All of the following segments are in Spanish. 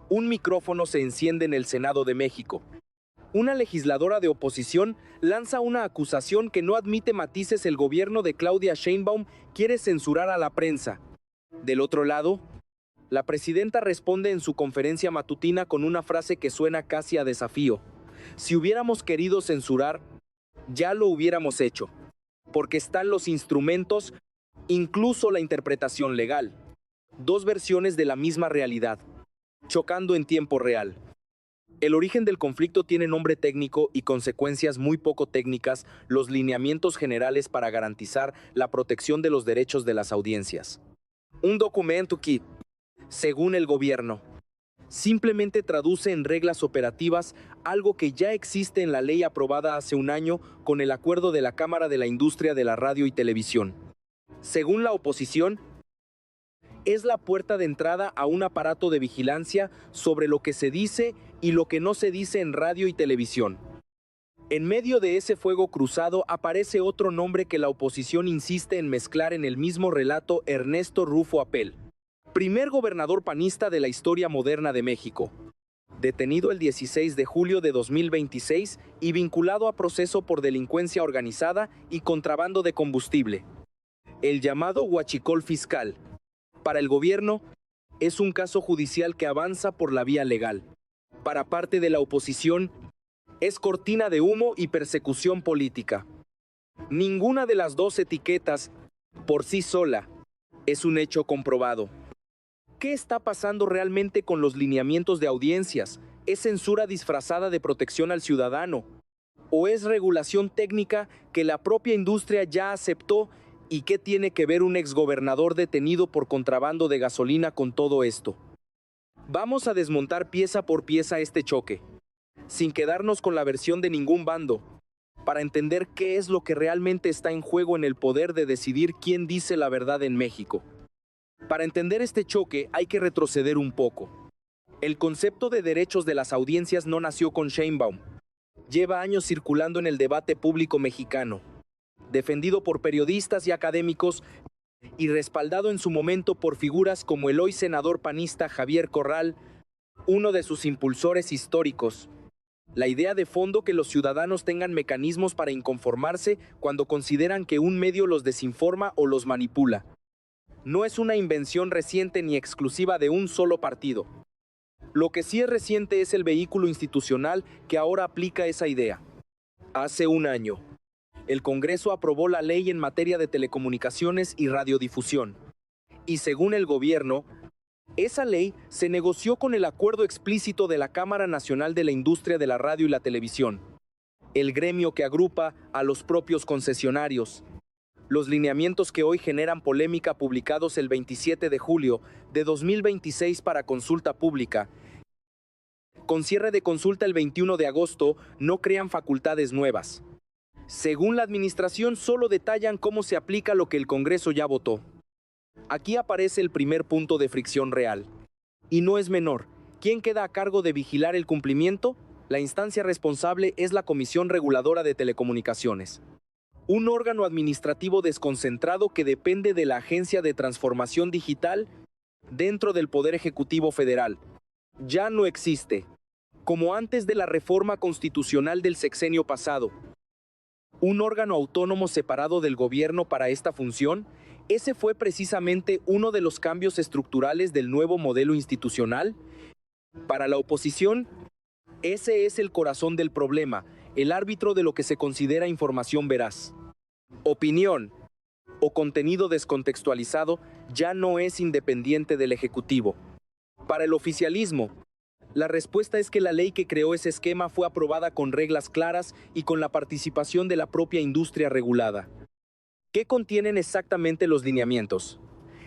Un micrófono se enciende en el Senado de México. Una legisladora de oposición lanza una acusación que no admite matices. El gobierno de Claudia Sheinbaum quiere censurar a la prensa. Del otro lado, la presidenta responde en su conferencia matutina con una frase que suena casi a desafío. Si hubiéramos querido censurar, ya lo hubiéramos hecho, porque están los instrumentos, incluso la interpretación legal. Dos versiones de la misma realidad, chocando en tiempo real. El origen del conflicto tiene nombre técnico y consecuencias muy poco técnicas: los lineamientos generales para garantizar la protección de los derechos de las audiencias. Un documento que, según el gobierno, simplemente traduce en reglas operativas algo que ya existe en la ley aprobada hace un año con el acuerdo de la Cámara de la Industria de la Radio y Televisión. Según la oposición, es la puerta de entrada a un aparato de vigilancia sobre lo que se dice y lo que no se dice en radio y televisión. En medio de ese fuego cruzado aparece otro nombre que la oposición insiste en mezclar en el mismo relato: Ernesto Rufo Apel, primer gobernador panista de la historia moderna de México, detenido el 16 de julio de 2026 y vinculado a proceso por delincuencia organizada y contrabando de combustible. El llamado huachicol fiscal, para el gobierno, es un caso judicial que avanza por la vía legal. Para parte de la oposición, es cortina de humo y persecución política. Ninguna de las dos etiquetas, por sí sola, es un hecho comprobado. ¿Qué está pasando realmente con los lineamientos de audiencias? ¿Es censura disfrazada de protección al ciudadano? ¿O es regulación técnica que la propia industria ya aceptó? ¿Y qué tiene que ver un exgobernador detenido por contrabando de gasolina con todo esto? Vamos a desmontar pieza por pieza este choque, sin quedarnos con la versión de ningún bando, para entender qué es lo que realmente está en juego en el poder de decidir quién dice la verdad en México. Para entender este choque hay que retroceder un poco. El concepto de derechos de las audiencias no nació con Sheinbaum. Lleva años circulando en el debate público mexicano, defendido por periodistas y académicos y respaldado en su momento por figuras como el hoy senador panista Javier Corral, uno de sus impulsores históricos. La idea de fondo: que los ciudadanos tengan mecanismos para inconformarse cuando consideran que un medio los desinforma o los manipula. No es una invención reciente ni exclusiva de un solo partido. Lo que sí es reciente es el vehículo institucional que ahora aplica esa idea. Hace un año, el Congreso aprobó la ley en materia de telecomunicaciones y radiodifusión. Y según el gobierno, esa ley se negoció con el acuerdo explícito de la Cámara Nacional de la Industria de la Radio y la Televisión, el gremio que agrupa a los propios concesionarios. Los lineamientos que hoy generan polémica, publicados el 27 de julio de 2026 para consulta pública, con cierre de consulta el 21 de agosto, no crean facultades nuevas. Según la administración, solo detallan cómo se aplica lo que el Congreso ya votó. Aquí aparece el primer punto de fricción real. Y no es menor. ¿Quién queda a cargo de vigilar el cumplimiento? La instancia responsable es la Comisión Reguladora de Telecomunicaciones, un órgano administrativo desconcentrado que depende de la Agencia de Transformación Digital dentro del Poder Ejecutivo Federal. Ya no existe, como antes de la reforma constitucional del sexenio pasado, un órgano autónomo separado del gobierno para esta función. Ese fue precisamente uno de los cambios estructurales del nuevo modelo institucional. Para la oposición, ese es el corazón del problema, el árbitro de lo que se considera información veraz. Opinión o contenido descontextualizado ya no es independiente del Ejecutivo. Para el oficialismo, la respuesta es que la ley que creó ese esquema fue aprobada con reglas claras y con la participación de la propia industria regulada. ¿Qué contienen exactamente los lineamientos?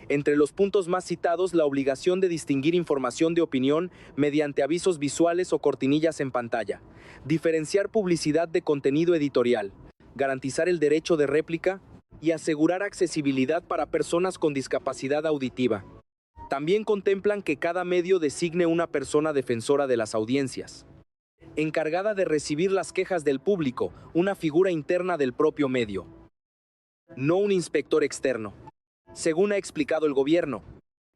Entre los puntos más citados, la obligación de distinguir información de opinión mediante avisos visuales o cortinillas en pantalla, diferenciar publicidad de contenido editorial, garantizar el derecho de réplica y asegurar accesibilidad para personas con discapacidad auditiva. También contemplan que cada medio designe una persona defensora de las audiencias, encargada de recibir las quejas del público, una figura interna del propio medio, no un inspector externo. Según ha explicado el gobierno,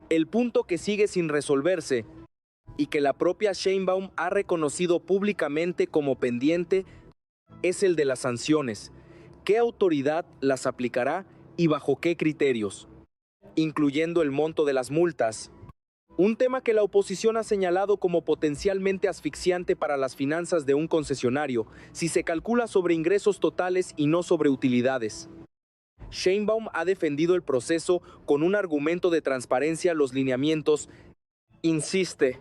el punto que sigue sin resolverse y que la propia Sheinbaum ha reconocido públicamente como pendiente es el de las sanciones. ¿Qué autoridad las aplicará y bajo qué criterios? Incluyendo el monto de las multas. Un tema que la oposición ha señalado como potencialmente asfixiante para las finanzas de un concesionario si se calcula sobre ingresos totales y no sobre utilidades. Sheinbaum ha defendido el proceso con un argumento de transparencia. Los lineamientos, insiste,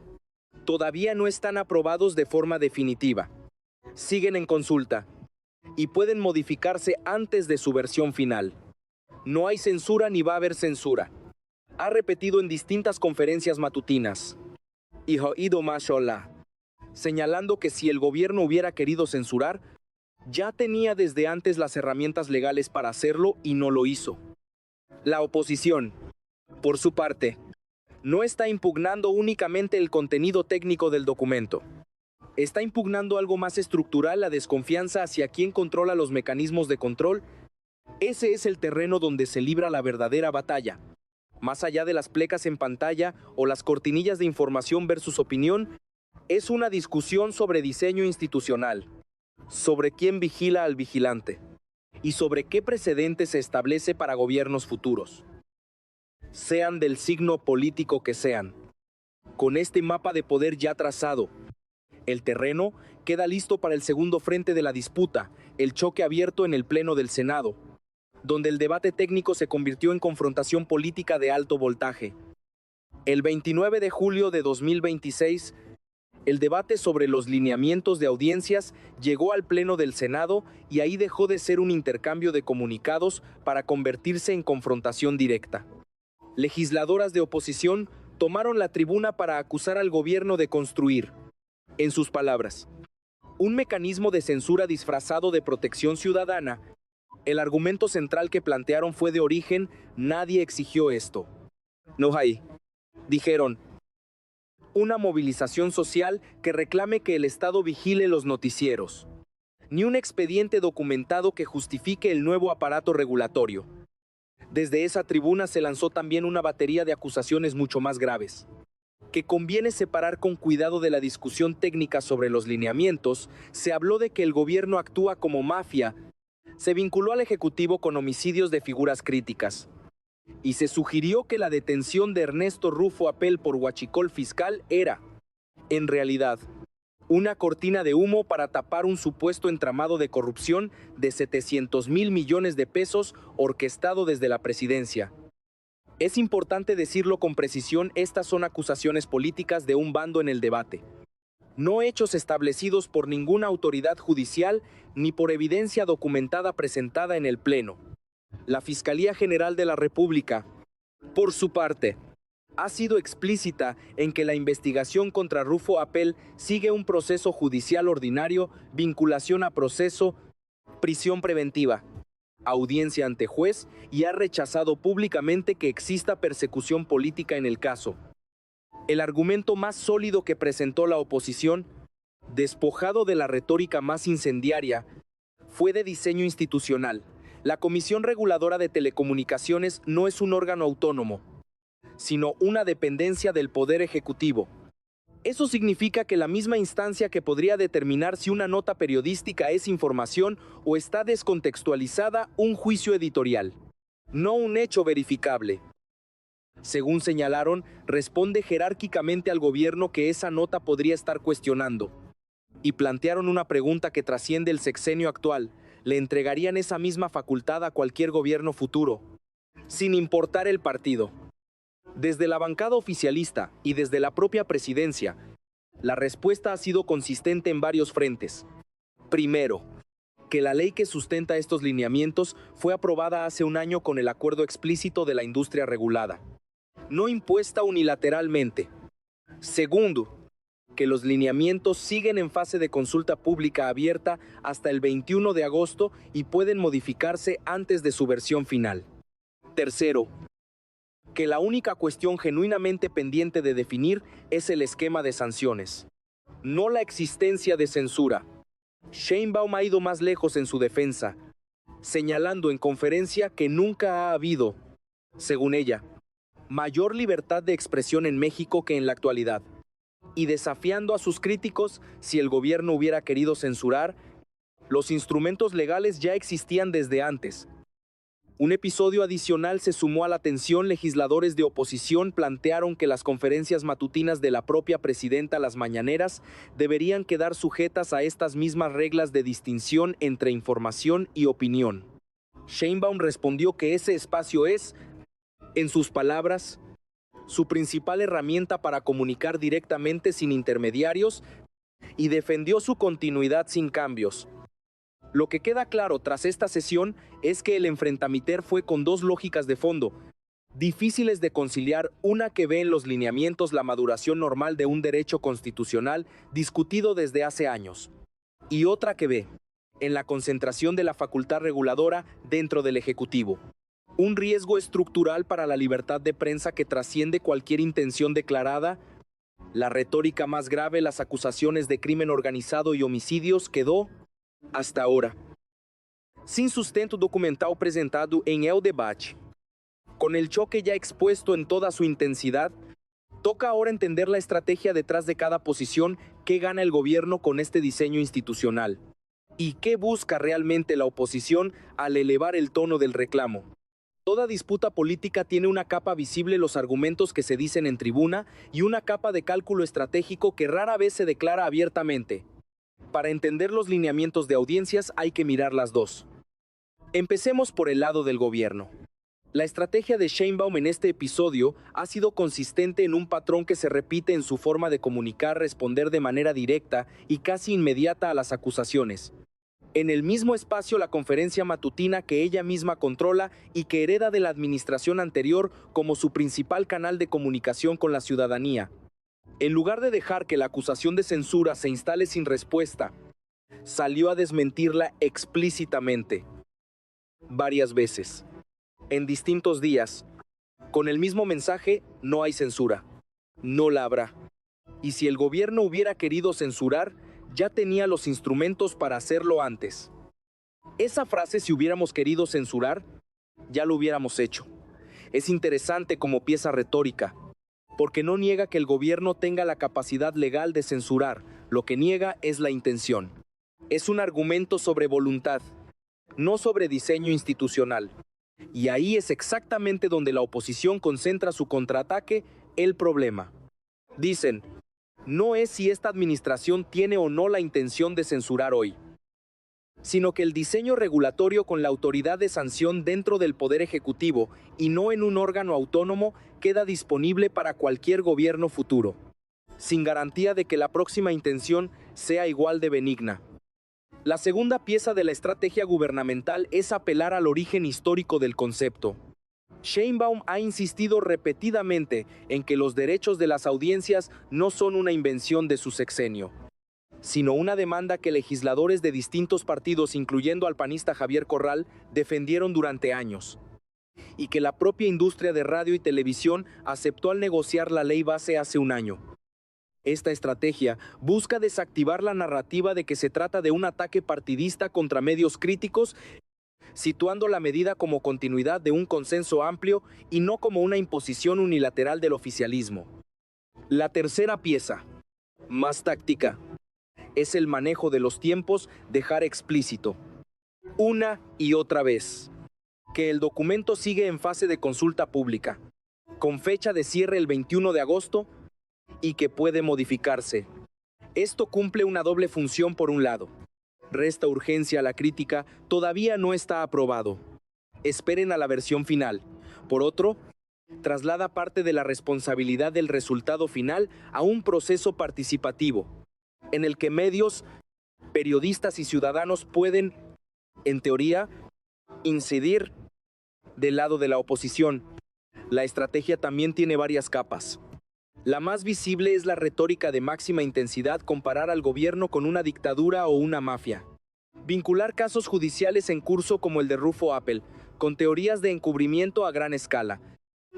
todavía no están aprobados de forma definitiva. Siguen en consulta y pueden modificarse antes de su versión final. No hay censura ni va a haber censura. Ha repetido en distintas conferencias matutinas. Señalando que si el gobierno hubiera querido censurar, ya tenía desde antes las herramientas legales para hacerlo y no lo hizo. La oposición, por su parte, no está impugnando únicamente el contenido técnico del documento. Está impugnando algo más estructural, la desconfianza hacia quien controla los mecanismos de control. Ese es el terreno donde se libra la verdadera batalla. Más allá de las plecas en pantalla o las cortinillas de información versus opinión, es una discusión sobre diseño institucional, sobre quién vigila al vigilante y sobre qué precedente se establece para gobiernos futuros, sean del signo político que sean. Con este mapa de poder ya trazado, el terreno queda listo para el segundo frente de la disputa, el choque abierto en el Pleno del Senado, donde el debate técnico se convirtió en confrontación política de alto voltaje. El 29 de julio de 2026, el debate sobre los lineamientos de audiencias llegó al Pleno del Senado y ahí dejó de ser un intercambio de comunicados para convertirse en confrontación directa. Legisladoras de oposición tomaron la tribuna para acusar al gobierno de construir, en sus palabras, un mecanismo de censura disfrazado de protección ciudadana. El argumento central que plantearon fue de origen: nadie exigió esto. No hay, dijeron, una movilización social que reclame que el Estado vigile los noticieros, ni un expediente documentado que justifique el nuevo aparato regulatorio. Desde esa tribuna se lanzó también una batería de acusaciones mucho más graves, que conviene separar con cuidado de la discusión técnica sobre los lineamientos. Se habló de que el gobierno actúa como mafia, se vinculó al Ejecutivo con homicidios de figuras críticas, y se sugirió que la detención de Ernesto Rufo Apel por huachicol fiscal era, en realidad, una cortina de humo para tapar un supuesto entramado de corrupción de 700,000 millones de pesos orquestado desde la presidencia. Es importante decirlo con precisión: estas son acusaciones políticas de un bando en el debate, no hechos establecidos por ninguna autoridad judicial ni por evidencia documentada presentada en el Pleno. La Fiscalía General de la República, por su parte, ha sido explícita en que la investigación contra Rufo Apel sigue un proceso judicial ordinario, vinculación a proceso, prisión preventiva, audiencia ante juez, y ha rechazado públicamente que exista persecución política en el caso. El argumento más sólido que presentó la oposición, despojado de la retórica más incendiaria, fue de diseño institucional. La Comisión Reguladora de Telecomunicaciones no es un órgano autónomo, sino una dependencia del Poder Ejecutivo. Eso significa que la misma instancia que podría determinar si una nota periodística es información o está descontextualizada, un juicio editorial, no un hecho verificable. Según señalaron, responde jerárquicamente al gobierno que esa nota podría estar cuestionando. Y plantearon una pregunta que trasciende el sexenio actual: ¿le entregarían esa misma facultad a cualquier gobierno futuro, sin importar el partido? Desde la bancada oficialista y desde la propia presidencia, la respuesta ha sido consistente en varios frentes. Primero, que la ley que sustenta estos lineamientos fue aprobada hace un año con el acuerdo explícito de la industria regulada, no impuesta unilateralmente. Segundo, que los lineamientos siguen en fase de consulta pública abierta hasta el 21 de agosto y pueden modificarse antes de su versión final. Tercero, que la única cuestión genuinamente pendiente de definir es el esquema de sanciones, no la existencia de censura. Sheinbaum ha ido más lejos en su defensa, señalando en conferencia que nunca ha habido, según ella, mayor libertad de expresión en México que en la actualidad. y desafiando a sus críticos si el gobierno hubiera querido censurar. Los instrumentos legales ya existían desde antes. Un episodio adicional se sumó a la tensión. Legisladores de oposición plantearon que las conferencias matutinas de la propia presidenta, las mañaneras, deberían quedar sujetas a estas mismas reglas de distinción entre información y opinión. Sheinbaum respondió que ese espacio es, en sus palabras, su principal herramienta para comunicar directamente sin intermediarios, y defendió su continuidad sin cambios. Lo que queda claro tras esta sesión es que el enfrentamiento fue con dos lógicas de fondo, difíciles de conciliar: una que ve en los lineamientos la maduración normal de un derecho constitucional discutido desde hace años, y otra que ve en la concentración de la facultad reguladora dentro del Ejecutivo. Un riesgo estructural para la libertad de prensa que trasciende cualquier intención declarada. La retórica más grave, las acusaciones de crimen organizado y homicidios, quedó, hasta ahora, sin sustento documental presentado en el debate. Con el choque ya expuesto en toda su intensidad, toca ahora entender la estrategia detrás de cada posición. ¿Qué gana el gobierno con este diseño institucional? ¿Y qué busca realmente la oposición al elevar el tono del reclamo? Toda disputa política tiene una capa visible, los argumentos que se dicen en tribuna, y una capa de cálculo estratégico que rara vez se declara abiertamente. Para entender los lineamientos de audiencias hay que mirar las dos. Empecemos por el lado del gobierno. La estrategia de Sheinbaum en este episodio ha sido consistente en un patrón que se repite en su forma de comunicar: responder de manera directa y casi inmediata a las acusaciones. En el mismo espacio, la conferencia matutina que ella misma controla y que hereda de la administración anterior como su principal canal de comunicación con la ciudadanía. En lugar de dejar que la acusación de censura se instale sin respuesta, salió a desmentirla explícitamente, varias veces, en distintos días, con el mismo mensaje: no hay censura, no la habrá. Y si el gobierno hubiera querido censurar, ya tenía los instrumentos para hacerlo antes. Esa frase, si hubiéramos querido censurar, ya lo hubiéramos hecho. Es interesante como pieza retórica, porque no niega que el gobierno tenga la capacidad legal de censurar, lo que niega es la intención. Es un argumento sobre voluntad, no sobre diseño institucional. Y ahí es exactamente donde la oposición concentra su contraataque. El problema, dicen, no es si esta administración tiene o no la intención de censurar hoy, sino que el diseño regulatorio con la autoridad de sanción dentro del Poder Ejecutivo y no en un órgano autónomo queda disponible para cualquier gobierno futuro, sin garantía de que la próxima intención sea igual de benigna. La segunda pieza de la estrategia gubernamental es apelar al origen histórico del concepto. Sheinbaum ha insistido repetidamente en que los derechos de las audiencias no son una invención de su sexenio, sino una demanda que legisladores de distintos partidos, incluyendo al panista Javier Corral, defendieron durante años, y que la propia industria de radio y televisión aceptó al negociar la ley base hace un año. Esta estrategia busca desactivar la narrativa de que se trata de un ataque partidista contra medios críticos, situando la medida como continuidad de un consenso amplio y no como una imposición unilateral del oficialismo. La tercera pieza, más táctica, es el manejo de los tiempos. Dejar explícito, una y otra vez, que el documento sigue en fase de consulta pública, con fecha de cierre el 21 de agosto, y que puede modificarse. Esto cumple una doble función. Por un lado, resta urgencia a la crítica: todavía no está aprobado, esperen a la versión final. Por otro, traslada parte de la responsabilidad del resultado final a un proceso participativo, en el que medios, periodistas y ciudadanos pueden, en teoría, incidir del lado de la oposición. La estrategia también tiene varias capas. La más visible es la retórica de máxima intensidad: comparar al gobierno con una dictadura o una mafia. Vincular casos judiciales en curso como el de Rufo Appel, con teorías de encubrimiento a gran escala,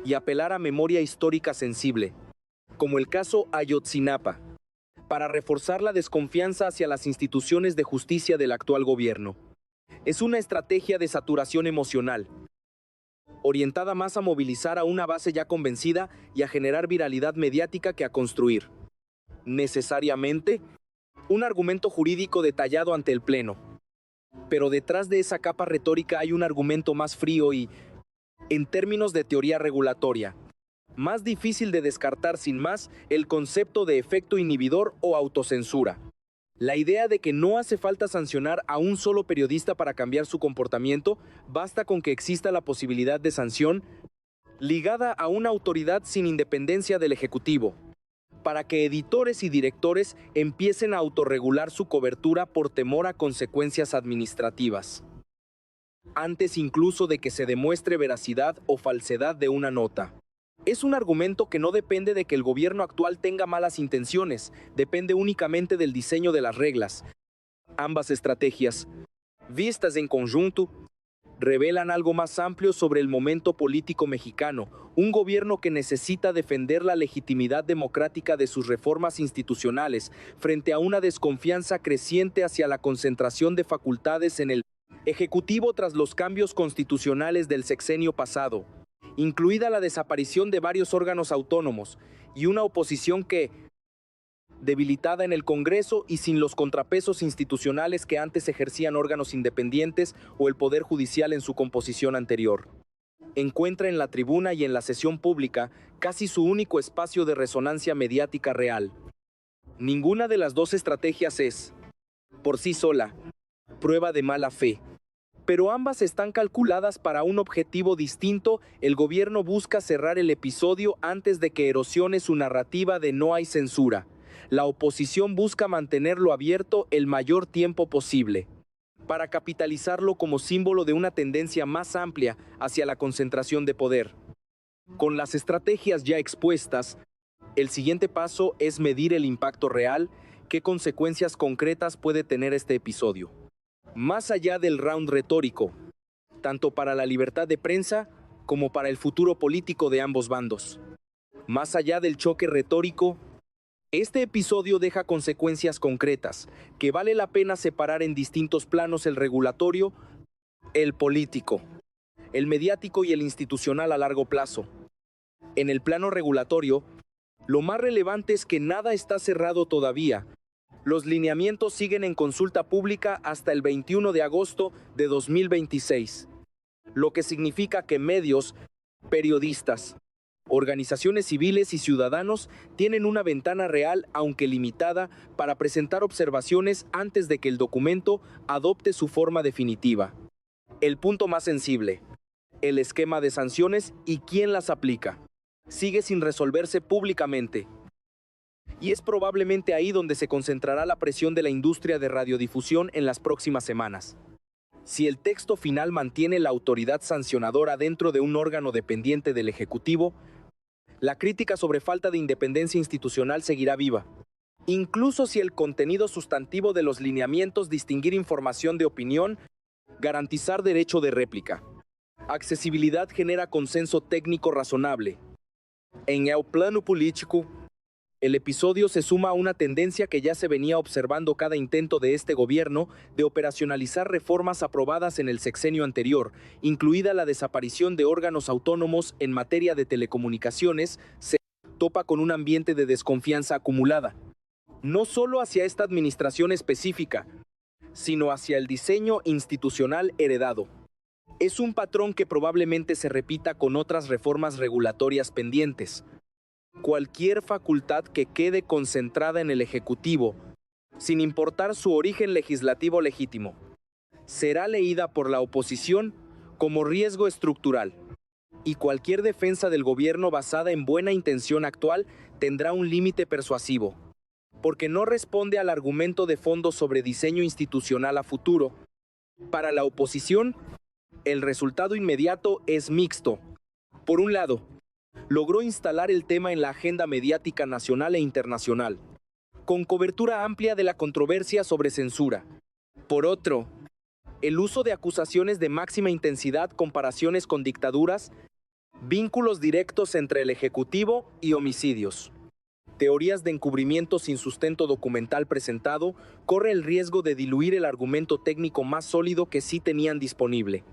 y apelar a memoria histórica sensible, como el caso Ayotzinapa, para reforzar la desconfianza hacia las instituciones de justicia del actual gobierno. Es una estrategia de saturación emocional, orientada más a movilizar a una base ya convencida y a generar viralidad mediática que a construir. necesariamente, un argumento jurídico detallado ante el Pleno. Pero detrás de esa capa retórica hay un argumento más frío y, en términos de teoría regulatoria, más difícil de descartar sin más, el concepto de efecto inhibidor o autocensura. La idea de que no hace falta sancionar a un solo periodista para cambiar su comportamiento, basta con que exista la posibilidad de sanción ligada a una autoridad sin independencia del Ejecutivo, para que editores y directores empiecen a autorregular su cobertura por temor a consecuencias administrativas, antes incluso de que se demuestre veracidad o falsedad de una nota. Es un argumento que no depende de que el gobierno actual tenga malas intenciones, depende únicamente del diseño de las reglas. Ambas estrategias, vistas en conjunto, revelan algo más amplio sobre el momento político mexicano, un gobierno que necesita defender la legitimidad democrática de sus reformas institucionales frente a una desconfianza creciente hacia la concentración de facultades en el Ejecutivo tras los cambios constitucionales del sexenio pasado, incluida la desaparición de varios órganos autónomos y una oposición que, debilitada en el Congreso y sin los contrapesos institucionales que antes ejercían órganos independientes o el Poder Judicial en su composición anterior, encuentra en la tribuna y en la sesión pública casi su único espacio de resonancia mediática real. Ninguna de las dos estrategias es, por sí sola, prueba de mala fe. Pero ambas están calculadas para un objetivo distinto. El gobierno busca cerrar el episodio antes de que erosione su narrativa de no hay censura. La oposición busca mantenerlo abierto el mayor tiempo posible, para capitalizarlo como símbolo de una tendencia más amplia hacia la concentración de poder. Con las estrategias ya expuestas, el siguiente paso es medir el impacto real, qué consecuencias concretas puede tener este episodio. Más allá del round retórico, tanto para la libertad de prensa como para el futuro político de ambos bandos. Más allá del choque retórico, este episodio deja consecuencias concretas, que vale la pena separar en distintos planos: el regulatorio, el político, el mediático y el institucional a largo plazo. En el plano regulatorio, lo más relevante es que nada está cerrado todavía. Los lineamientos siguen en consulta pública hasta el 21 de agosto de 2026, lo que significa que medios, periodistas, organizaciones civiles y ciudadanos tienen una ventana real, aunque limitada, para presentar observaciones antes de que el documento adopte su forma definitiva. El punto más sensible, el esquema de sanciones y quién las aplica, sigue sin resolverse públicamente. Y es probablemente ahí donde se concentrará la presión de la industria de radiodifusión en las próximas semanas. Si el texto final mantiene la autoridad sancionadora dentro de un órgano dependiente del Ejecutivo, la crítica sobre falta de independencia institucional seguirá viva. Incluso si el contenido sustantivo de los lineamientos, distinguir información de opinión, garantizar derecho de réplica, accesibilidad, genera consenso técnico razonable. En el plano político, el episodio se suma a una tendencia que ya se venía observando: cada intento de este gobierno de operacionalizar reformas aprobadas en el sexenio anterior, incluida la desaparición de órganos autónomos en materia de telecomunicaciones, se topa con un ambiente de desconfianza acumulada, no solo hacia esta administración específica, sino hacia el diseño institucional heredado. Es un patrón que probablemente se repita con otras reformas regulatorias pendientes. Cualquier facultad que quede concentrada en el Ejecutivo, sin importar su origen legislativo legítimo, será leída por la oposición como riesgo estructural, y cualquier defensa del gobierno basada en buena intención actual tendrá un límite persuasivo, porque no responde al argumento de fondo sobre diseño institucional a futuro. Para la oposición, el resultado inmediato es mixto. Por un lado, logró instalar el tema en la agenda mediática nacional e internacional, con cobertura amplia de la controversia sobre censura. Por otro, el uso de acusaciones de máxima intensidad, comparaciones con dictaduras, vínculos directos entre el Ejecutivo y homicidios, teorías de encubrimiento sin sustento documental presentado, corre el riesgo de diluir el argumento técnico más sólido que sí tenían disponible: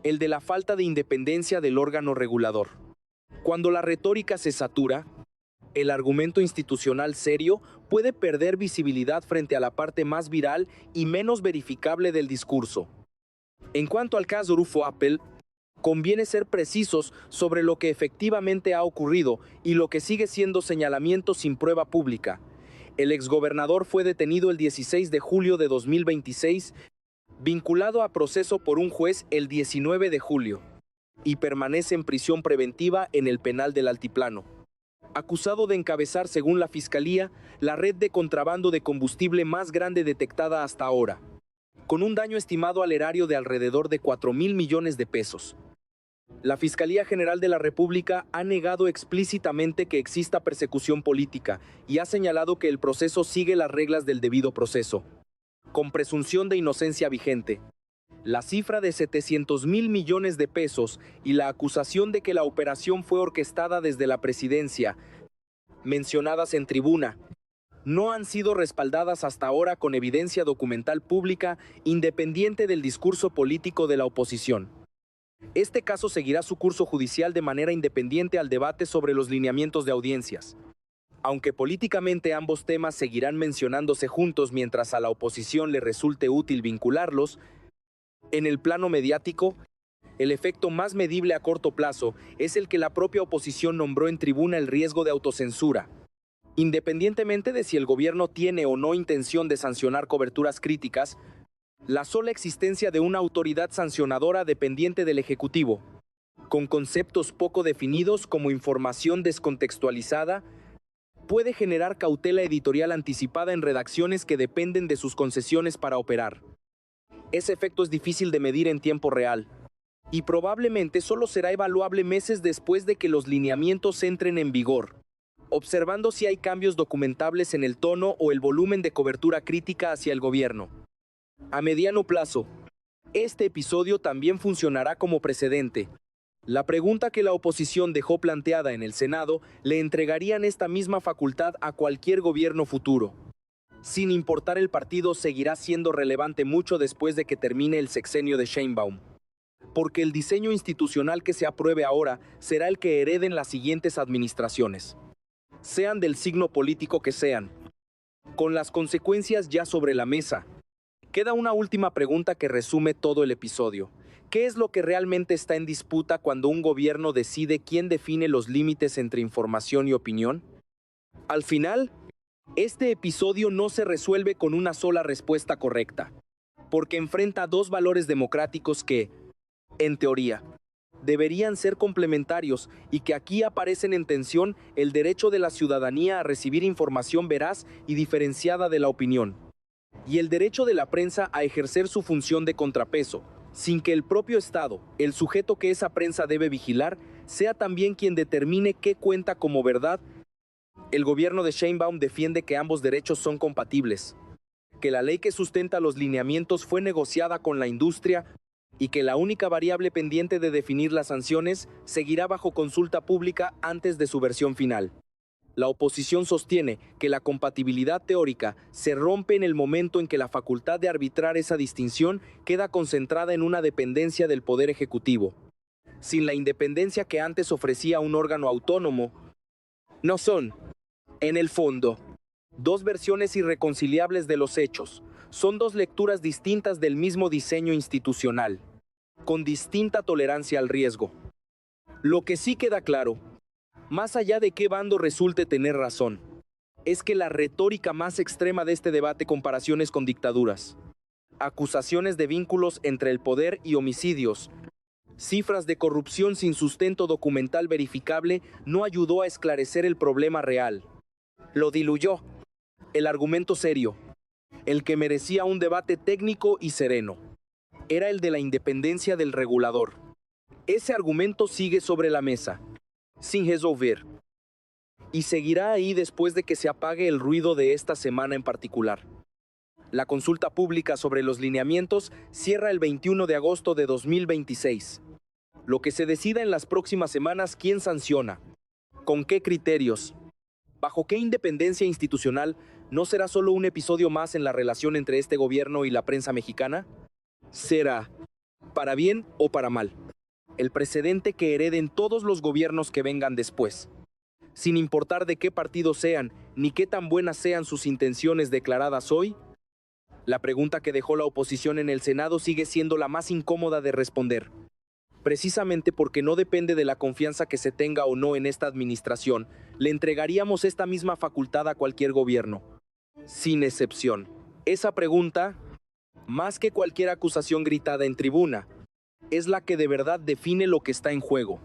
el de la falta de independencia del órgano regulador. Cuando la retórica se satura, El argumento institucional serio puede perder visibilidad frente a la parte más viral y menos verificable del discurso. En cuanto al caso Rufo Appel, conviene ser precisos sobre lo que efectivamente ha ocurrido y lo que sigue siendo señalamiento sin prueba pública. El exgobernador fue detenido el 16 de julio de 2026, vinculado a proceso por un juez el 19 de julio, y permanece en prisión preventiva en el penal del Altiplano. Acusado de encabezar, según la Fiscalía, la red de contrabando de combustible más grande detectada hasta ahora, con un daño estimado al erario de alrededor de 4.000 millones de pesos. La Fiscalía General de la República ha negado explícitamente que exista persecución política y ha señalado que el proceso sigue las reglas del debido proceso, con presunción de inocencia vigente. La cifra de 700.000 millones de pesos y la acusación de que la operación fue orquestada desde la presidencia, mencionadas en tribuna, no han sido respaldadas hasta ahora con evidencia documental pública independiente del discurso político de la oposición. Este caso seguirá su curso judicial de manera independiente al debate sobre los lineamientos de audiencias. Aunque políticamente ambos temas seguirán mencionándose juntos mientras a la oposición le resulte útil vincularlos, en el plano mediático, el efecto más medible a corto plazo es el que la propia oposición nombró en tribuna el riesgo de autocensura. Independientemente de si el gobierno tiene o no intención de sancionar coberturas críticas, la sola existencia de una autoridad sancionadora dependiente del Ejecutivo, con conceptos poco definidos como información descontextualizada, puede generar cautela editorial anticipada en redacciones que dependen de sus concesiones para operar. Ese efecto es difícil de medir en tiempo real, y probablemente solo será evaluable meses después de que los lineamientos entren en vigor, observando si hay cambios documentables en el tono o el volumen de cobertura crítica hacia el gobierno. A mediano plazo, este episodio también funcionará como precedente. La pregunta que la oposición dejó planteada en el Senado le entregarían esta misma facultad a cualquier gobierno futuro. Sin importar el partido, seguirá siendo relevante mucho después de que termine el sexenio de Sheinbaum, porque el diseño institucional que se apruebe ahora será el que hereden las siguientes administraciones, sean del signo político que sean. Con las consecuencias ya sobre la mesa, queda una última pregunta que resume todo el episodio. ¿Qué es lo que realmente está en disputa cuando un gobierno decide quién define los límites entre información y opinión? Al final, este episodio no se resuelve con una sola respuesta correcta, porque enfrenta dos valores democráticos que, en teoría, deberían ser complementarios y que aquí aparecen en tensión: el derecho de la ciudadanía a recibir información veraz y diferenciada de la opinión, y el derecho de la prensa a ejercer su función de contrapeso, sin que el propio Estado, el sujeto que esa prensa debe vigilar, sea también quien determine qué cuenta como verdad. El gobierno de Sheinbaum defiende que ambos derechos son compatibles, que la ley que sustenta los lineamientos fue negociada con la industria y que la única variable pendiente de definir las sanciones seguirá bajo consulta pública antes de su versión final. La oposición sostiene que la compatibilidad teórica se rompe en el momento en que la facultad de arbitrar esa distinción queda concentrada en una dependencia del Poder Ejecutivo. Sin la independencia que antes ofrecía un órgano autónomo, no son, en el fondo, dos versiones irreconciliables de los hechos. Son dos lecturas distintas del mismo diseño institucional, con distinta tolerancia al riesgo. Lo que sí queda claro, más allá de qué bando resulte tener razón, es que la retórica más extrema de este debate, comparaciones con dictaduras, acusaciones de vínculos entre el poder y homicidios, cifras de corrupción sin sustento documental verificable, no ayudó a esclarecer el problema real. Lo diluyó. El argumento serio, el que merecía un debate técnico y sereno, era el de la independencia del regulador. Ese argumento sigue sobre la mesa, sin resolver, y seguirá ahí después de que se apague el ruido de esta semana en particular. La consulta pública sobre los lineamientos cierra el 21 de agosto de 2026. Lo que se decida en las próximas semanas: quién sanciona, con qué criterios, bajo qué independencia institucional, no será solo un episodio más en la relación entre este gobierno y la prensa mexicana. Será, para bien o para mal, el precedente que hereden todos los gobiernos que vengan después. sin importar de qué partido sean, ni qué tan buenas sean sus intenciones declaradas hoy? La pregunta que dejó la oposición en el Senado sigue siendo la más incómoda de responder. Precisamente porque no depende de la confianza que se tenga o no en esta administración, le entregaríamos esta misma facultad a cualquier gobierno, sin excepción. Esa pregunta, más que cualquier acusación gritada en tribuna, es la que de verdad define lo que está en juego.